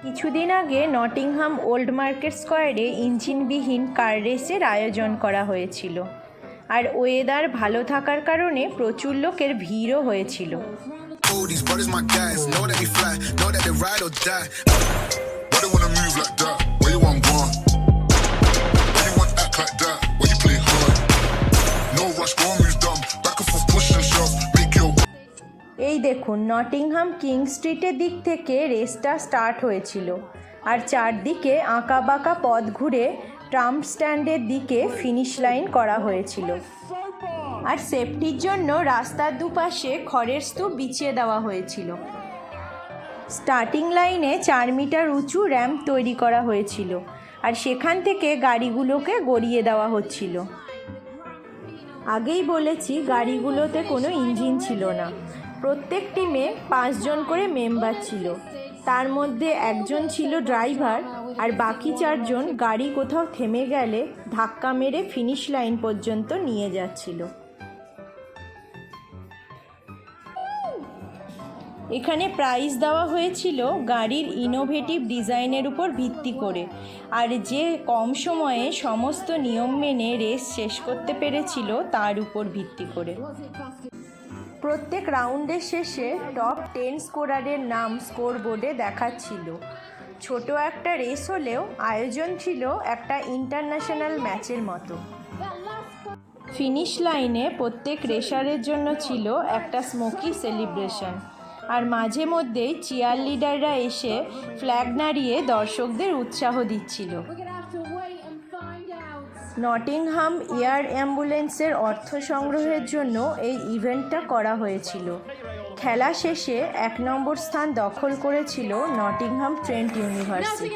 কিছুদিন আগে Nottingham old market স্কোয়ারে ইঞ্জিনবিহীন কার রেসের আয়োজন করা হয়েছিল, আর ওয়েদার ভালো থাকার কারণে প্রচুর লোকের ভিড়ও হয়েছিল। এই দেখুন, নটিংহাম কিং স্ট্রিটের দিক থেকে রেসটা স্টার্ট হয়েছিল, আর চারদিকে আঁকাবাঁকা পথ ঘুরে ট্রাম স্ট্যান্ডের দিকে ফিনিশ লাইন করা হয়েছিল। আর সেফটির জন্য রাস্তার দুপাশে খড়ের স্তূপ বিছিয়ে দেওয়া হয়েছিল। স্টার্টিং লাইনে 4 মিটার উঁচু র্যাম্প তৈরি করা হয়েছিল, আর সেখান থেকে গাড়িগুলোকে গড়িয়ে দেওয়া হচ্ছিল। আগেই বলেছি, গাড়িগুলোতে কোনো ইঞ্জিন ছিল না। প্রত্যেক টিমে 5 জন করে মেম্বার ছিল, তার মধ্যে একজন ছিল ড্রাইভার, আর বাকি 4 জন গাড়ি কোথাও থেমে গেলে ধাক্কা মেরে ফিনিশ লাইন পর্যন্ত নিয়ে যাচ্ছিল। এখানে প্রাইজ দেওয়া হয়েছিল গাড়ির ইনোভেটিভ ডিজাইনের উপর ভিত্তি করে, আর যে কম সময়ে সমস্ত নিয়ম মেনে রেস শেষ করতে পেরেছিল তার উপর ভিত্তি করে। প্রত্যেক রাউন্ডের শেষে টপ 10 স্কোরারের নাম স্কোর বোর্ডে দেখাচ্ছিল। ছোট একটা রেস হলেও আয়োজন ছিল একটা ইন্টারন্যাশনাল ম্যাচের মতো। ফিনিশ লাইনে প্রত্যেক রেসারের জন্য ছিল একটা স্মোকি সেলিব্রেশন, আর মাঝে মধ্যেই চিয়ার লিডাররা এসে ফ্ল্যাগ নাড়িয়ে দর্শকদের উৎসাহ দিচ্ছিল। নটিংহাম এয়ার অ্যাম্বুলেন্সের অর্থ সংগ্রহের জন্য এই ইভেন্টটা করা হয়েছিল। খেলা শেষে 1 নম্বর স্থান দখল করেছিল নটিংহাম ট্রেন্ট ইউনিভার্সিটি।